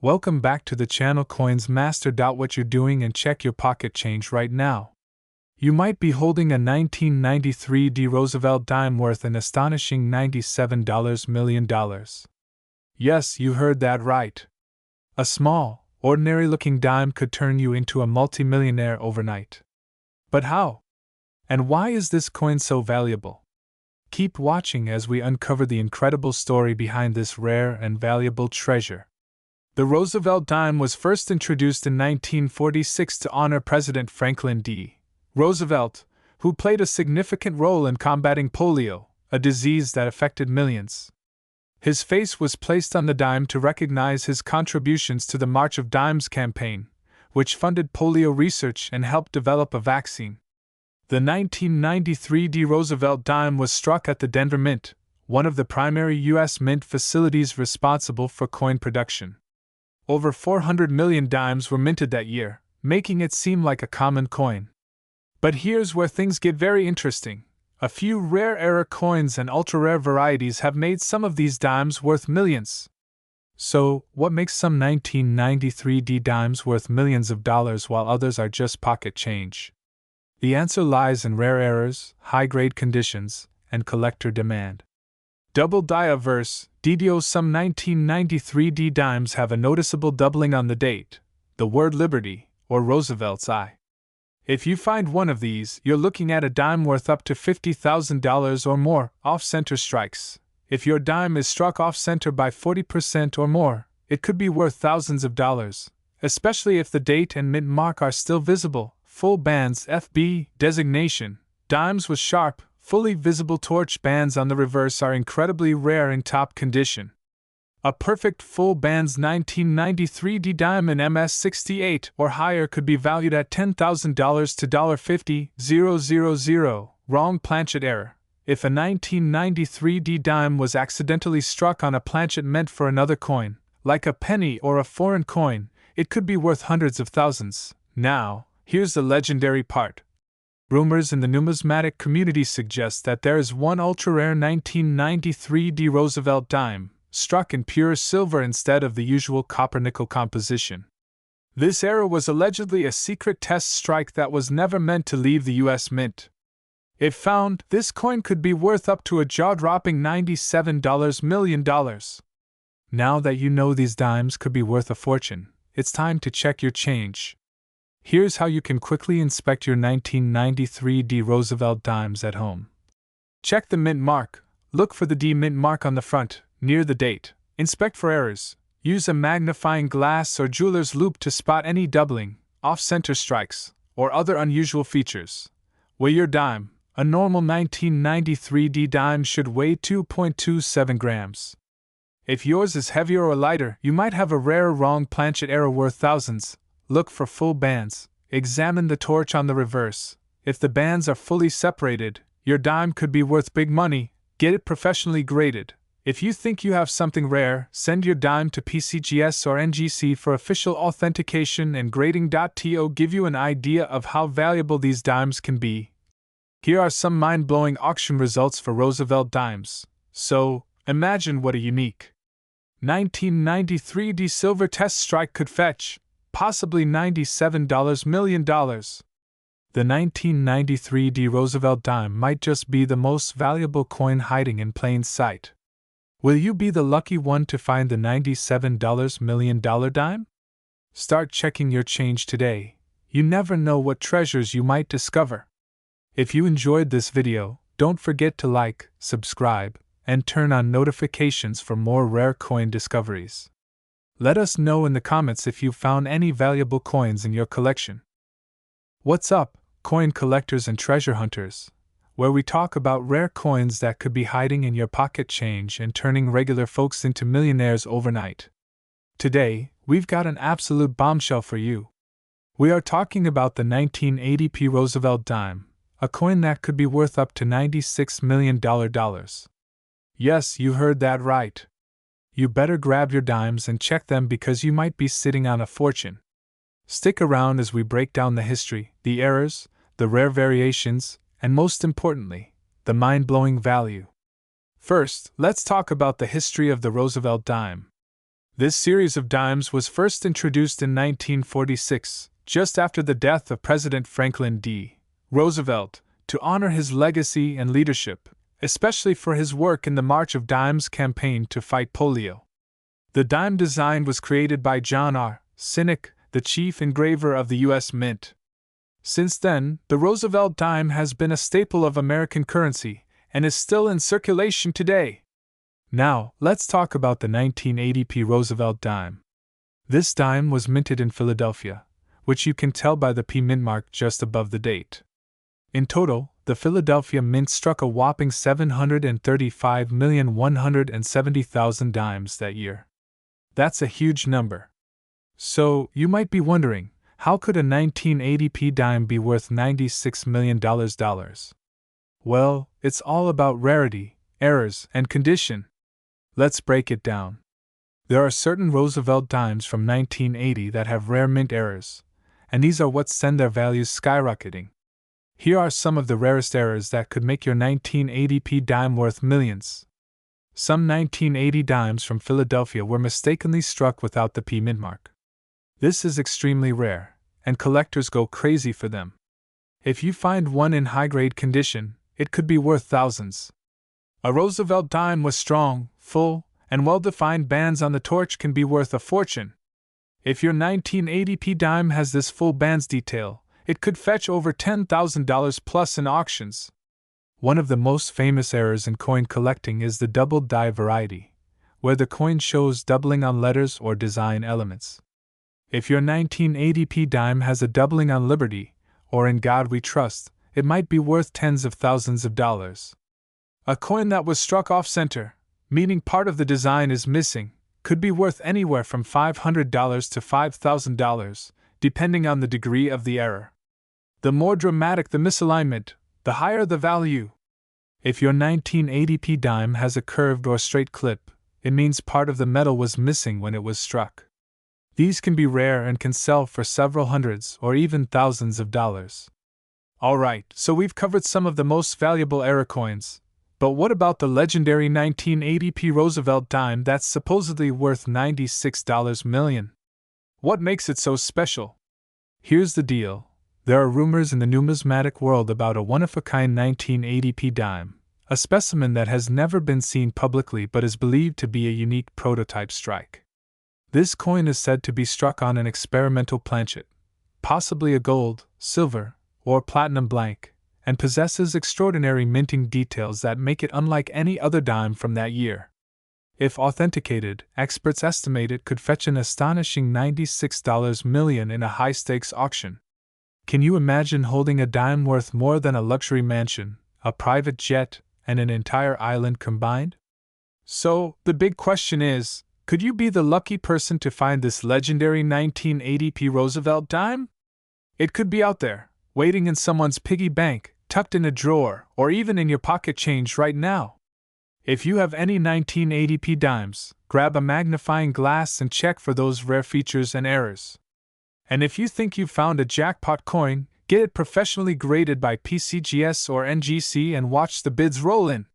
Welcome back to the channel Coins Master. What you're doing and check your pocket change right now. You might be holding a 1993 D. Roosevelt dime worth an astonishing $97 million. Yes, you heard that right. A small, ordinary-looking dime could turn you into a multimillionaire overnight. But how? And why is this coin so valuable? Keep watching as we uncover the incredible story behind this rare and valuable treasure. The Roosevelt dime was first introduced in 1946 to honor President Franklin D. Roosevelt, who played a significant role in combating polio, a disease that affected millions. His face was placed on the dime to recognize his contributions to the March of Dimes campaign, which funded polio research and helped develop a vaccine. The 1993 D. Roosevelt dime was struck at the Denver Mint, one of the primary U.S. mint facilities responsible for coin production. Over 400 million dimes were minted that year, making it seem like a common coin. But here's where things get very interesting. A few rare era coins and ultra-rare varieties have made some of these dimes worth millions. So, what makes some 1993 D dimes worth millions of dollars while others are just pocket change? The answer lies in rare errors, high-grade conditions, and collector demand. Double die averse, DDO. Some 1993 D dimes have a noticeable doubling on the date, the word Liberty, or Roosevelt's I. If you find one of these, you're looking at a dime worth up to $50,000 or more, off-center strikes. If your dime is struck off-center by 40% or more, it could be worth thousands of dollars, especially if the date and mint mark are still visible. Full bands FB designation. Dimes with sharp, fully visible torch bands on the reverse are incredibly rare in top condition. A perfect full bands 1993 D dime in MS68 or higher could be valued at $10,000 to $50,000. Wrong planchet error. If a 1993 D dime was accidentally struck on a planchet meant for another coin, like a penny or a foreign coin, it could be worth hundreds of thousands. Now, here's the legendary part. Rumors in the numismatic community suggest that there is one ultra-rare 1993 D. Roosevelt dime, struck in pure silver instead of the usual copper-nickel composition. This error was allegedly a secret test strike that was never meant to leave the U.S. Mint. If found, this coin could be worth up to a jaw-dropping $97 million. Now that you know these dimes could be worth a fortune, it's time to check your change. Here's how you can quickly inspect your 1993 D. Roosevelt dimes at home. Check the mint mark. Look for the D mint mark on the front, near the date. Inspect for errors. Use a magnifying glass or jeweler's loupe to spot any doubling, off-center strikes, or other unusual features. Weigh your dime. A normal 1993 D dime should weigh 2.27 grams. If yours is heavier or lighter, you might have a rare wrong planchet error worth thousands. Look for full bands. Examine the torch on the reverse. If the bands are fully separated, your dime could be worth big money. Get it professionally graded. If you think you have something rare, send your dime to PCGS or NGC for official authentication and grading. To give you an idea of how valuable these dimes can be, here are some mind-blowing auction results for Roosevelt dimes. So, imagine what a unique 1993 D silver test strike could fetch. Possibly $97 million. The 1993 D. Roosevelt dime might just be the most valuable coin hiding in plain sight. Will you be the lucky one to find the $97 million dime? Start checking your change today. You never know what treasures you might discover. If you enjoyed this video, don't forget to like, subscribe, and turn on notifications for more rare coin discoveries. Let us know in the comments if you found any valuable coins in your collection. What's up, coin collectors and treasure hunters, where we talk about rare coins that could be hiding in your pocket change and turning regular folks into millionaires overnight. Today, we've got an absolute bombshell for you. We are talking about the 1980 P. Roosevelt dime, a coin that could be worth up to $96 million. Yes, you heard that right. You better grab your dimes and check them because you might be sitting on a fortune. Stick around as we break down the history, the errors, the rare variations, and most importantly, the mind-blowing value. First, let's talk about the history of the Roosevelt dime. This series of dimes was first introduced in 1946, just after the death of President Franklin D. Roosevelt, to honor his legacy and leadership, especially for his work in the March of Dimes campaign to fight polio. The dime design was created by John R. Sinek, the chief engraver of the U.S. Mint. Since then, the Roosevelt dime has been a staple of American currency and is still in circulation today. Now, let's talk about the 1980p Roosevelt dime. This dime was minted in Philadelphia, which you can tell by the P mint mark just above the date. In total, the Philadelphia Mint struck a whopping 735,170,000 dimes that year. That's a huge number. So, you might be wondering, how could a 1980p dime be worth $96 million? Well, it's all about rarity, errors, and condition. Let's break it down. There are certain Roosevelt dimes from 1980 that have rare mint errors, and these are what send their values skyrocketing. Here are some of the rarest errors that could make your 1980p dime worth millions. Some 1980 dimes from Philadelphia were mistakenly struck without the P mint mark. This is extremely rare, and collectors go crazy for them. If you find one in high-grade condition, it could be worth thousands. A Roosevelt dime with strong, full, and well-defined bands on the torch can be worth a fortune. If your 1980p dime has this full bands detail, it could fetch over $10,000 plus in auctions. One of the most famous errors in coin collecting is the doubled die variety, where the coin shows doubling on letters or design elements. If your 1980p dime has a doubling on Liberty, or In God We Trust, it might be worth tens of thousands of dollars. A coin that was struck off-center, meaning part of the design is missing, could be worth anywhere from $500 to $5,000, depending on the degree of the error. The more dramatic the misalignment, the higher the value. If your 1980p dime has a curved or straight clip, it means part of the metal was missing when it was struck. These can be rare and can sell for several hundreds or even thousands of dollars. Alright, so we've covered some of the most valuable error coins, but what about the legendary 1980p Roosevelt dime that's supposedly worth $96 million? What makes it so special? Here's the deal. There are rumors in the numismatic world about a one-of-a-kind 1980p dime, a specimen that has never been seen publicly but is believed to be a unique prototype strike. This coin is said to be struck on an experimental planchet, possibly a gold, silver, or platinum blank, and possesses extraordinary minting details that make it unlike any other dime from that year. If authenticated, experts estimate it could fetch an astonishing $96 million in a high-stakes auction. Can you imagine holding a dime worth more than a luxury mansion, a private jet, and an entire island combined? So, the big question is, could you be the lucky person to find this legendary 1980p Roosevelt dime? It could be out there, waiting in someone's piggy bank, tucked in a drawer, or even in your pocket change right now. If you have any 1980p dimes, grab a magnifying glass and check for those rare features and errors. And if you think you've found a jackpot coin, get it professionally graded by PCGS or NGC and watch the bids roll in.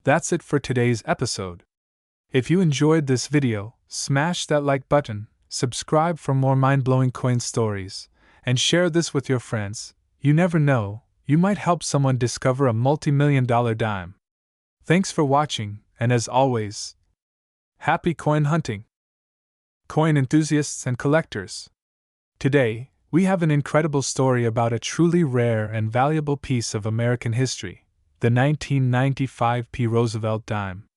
That's it for today's episode. If you enjoyed this video, smash that like button, subscribe for more mind-blowing coin stories, and share this with your friends. You never know, you might help someone discover a multi-million-dollar dime. Thanks for watching, and as always, happy coin hunting! Coin enthusiasts and collectors. Today, we have an incredible story about a truly rare and valuable piece of American history, the 1995p Roosevelt dime.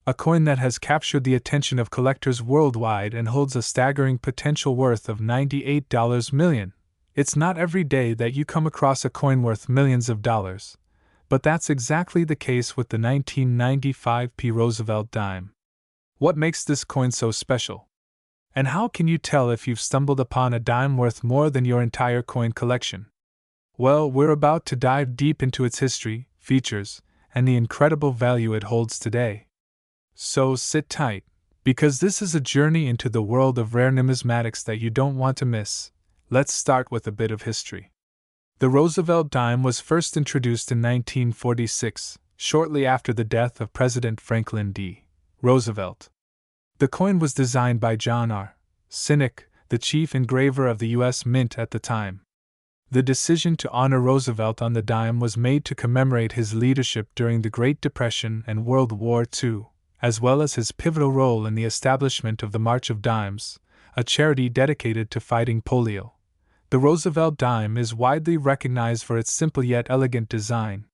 A coin that has captured the attention of collectors worldwide and holds a staggering potential worth of $98 million. It's not every day that you come across a coin worth millions of dollars, but that's exactly the case with the 1995p Roosevelt dime. What makes this coin so special? And how can you tell if you've stumbled upon a dime worth more than your entire coin collection? Well, we're about to dive deep into its history, features, and the incredible value it holds today. So sit tight, because this is a journey into the world of rare numismatics that you don't want to miss. Let's start with a bit of history. The Roosevelt dime was first introduced in 1946, shortly after the death of President Franklin D. Roosevelt. The coin was designed by John R. Sinek, the chief engraver of the U.S. Mint at the time. The decision to honor Roosevelt on the dime was made to commemorate his leadership during the Great Depression and World War II, as well as his pivotal role in the establishment of the March of Dimes, a charity dedicated to fighting polio. The Roosevelt dime is widely recognized for its simple yet elegant design.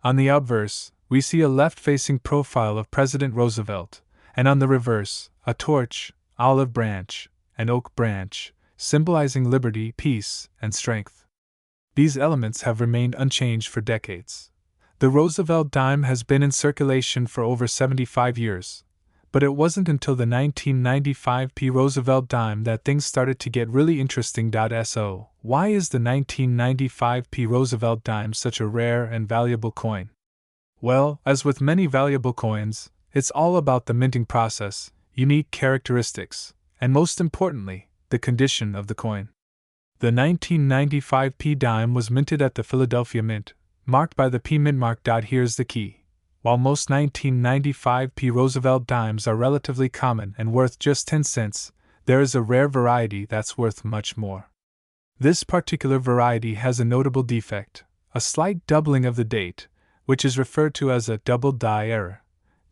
On the obverse, we see a left-facing profile of President Roosevelt, and on the reverse, a torch, olive branch, and oak branch, symbolizing liberty, peace, and strength. These elements have remained unchanged for decades. The Roosevelt dime has been in circulation for over 75 years, but it wasn't until the 1995 Roosevelt dime that things started to get really interesting. So, why is the 1995 Roosevelt dime such a rare and valuable coin? Well, as with many valuable coins, it's all about the minting process, unique characteristics, and most importantly, the condition of the coin. The 1995 dime was minted at the Philadelphia Mint, marked by the mint mark. Here's the key. While most 1995 Roosevelt dimes are relatively common and worth just 10 cents, there is a rare variety that's worth much more. This particular variety has a notable defect, a slight doubling of the date, which is referred to as a double die error.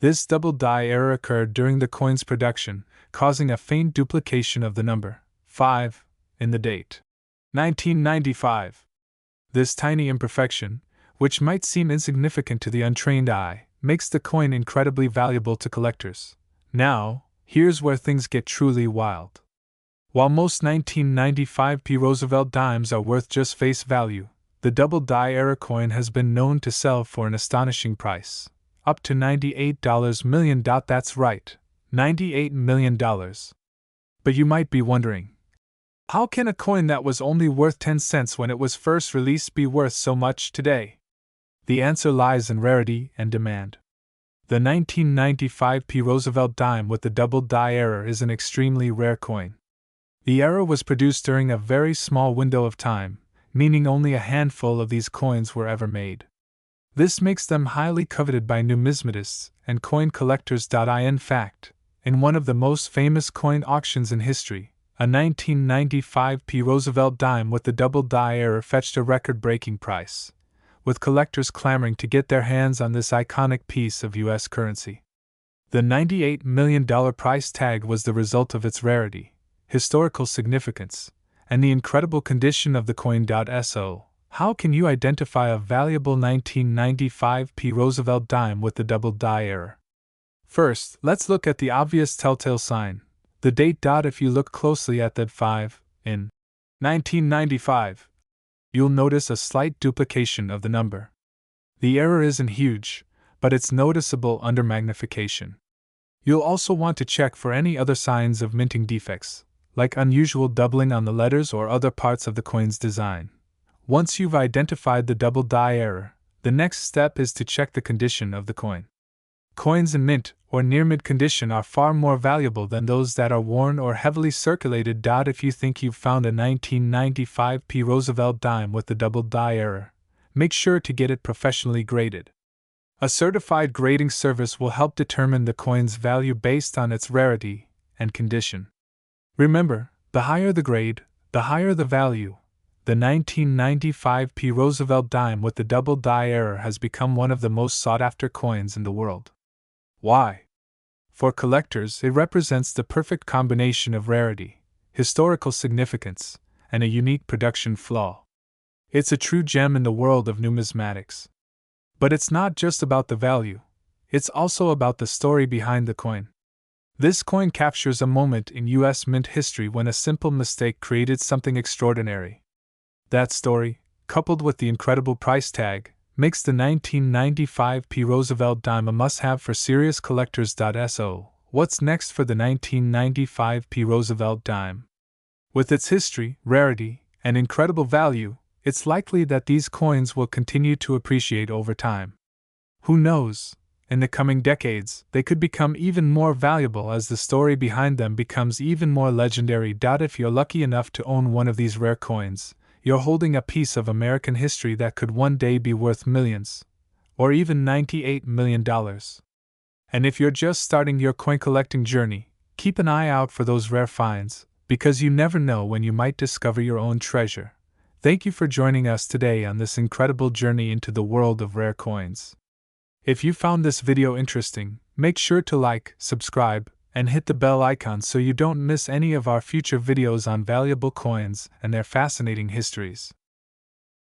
This double die error occurred during the coin's production, causing a faint duplication of the number 5 in the date 1995. This tiny imperfection, which might seem insignificant to the untrained eye, makes the coin incredibly valuable to collectors. Now, here's where things get truly wild. While most 1995 Roosevelt dimes are worth just face value, the double die error coin has been known to sell for an astonishing price, up to $98 million. That's right, $98 million. But you might be wondering, how can a coin that was only worth 10 cents when it was first released be worth so much today? The answer lies in rarity and demand. The 1995 Roosevelt dime with the double die error is an extremely rare coin. The error was produced during a very small window of time, meaning only a handful of these coins were ever made. This makes them highly coveted by numismatists and coin collectors. In fact, in one of the most famous coin auctions in history, a 1995 Roosevelt dime with the double die error fetched a record-breaking price, with collectors clamoring to get their hands on this iconic piece of U.S. currency. The $98 million price tag was the result of its rarity, historical significance, and the incredible condition of the coin. So, how can you identify a valuable 1995 Roosevelt dime with the double die error? First, let's look at the obvious telltale sign, the date. If you look closely at that 5 in 1995, you'll notice a slight duplication of the number. The error isn't huge, but it's noticeable under magnification. You'll also want to check for any other signs of minting defects, like unusual doubling on the letters or other parts of the coin's design. Once you've identified the double die error, the next step is to check the condition of the coin. Coins in mint or near mint condition are far more valuable than those that are worn or heavily circulated. If you think you've found a 1995 Roosevelt dime with the double die error, make sure to get it professionally graded. A certified grading service will help determine the coin's value based on its rarity and condition. Remember, the higher the grade, the higher the value. The 1995 Roosevelt dime with the double die error has become one of the most sought-after coins in the world. Why? For collectors, it represents the perfect combination of rarity, historical significance, and a unique production flaw. It's a true gem in the world of numismatics. But it's not just about the value, it's also about the story behind the coin. This coin captures a moment in U.S. mint history when a simple mistake created something extraordinary. That story, coupled with the incredible price tag, makes the 1995 Roosevelt dime a must-have for serious collectors. So, what's next for the 1995 Roosevelt dime? With its history, rarity, and incredible value, it's likely that these coins will continue to appreciate over time. Who knows? In the coming decades, they could become even more valuable as the story behind them becomes even more legendary. If you're lucky enough to own one of these rare coins, you're holding a piece of American history that could one day be worth millions, or even $98 million. And if you're just starting your coin collecting journey, Keep an eye out for those rare finds, because you never know when you might discover your own treasure. Thank you for joining us today on this incredible journey into the world of rare coins. If you found this video interesting, make sure to like, subscribe, and hit the bell icon so you don't miss any of our future videos on valuable coins and their fascinating histories.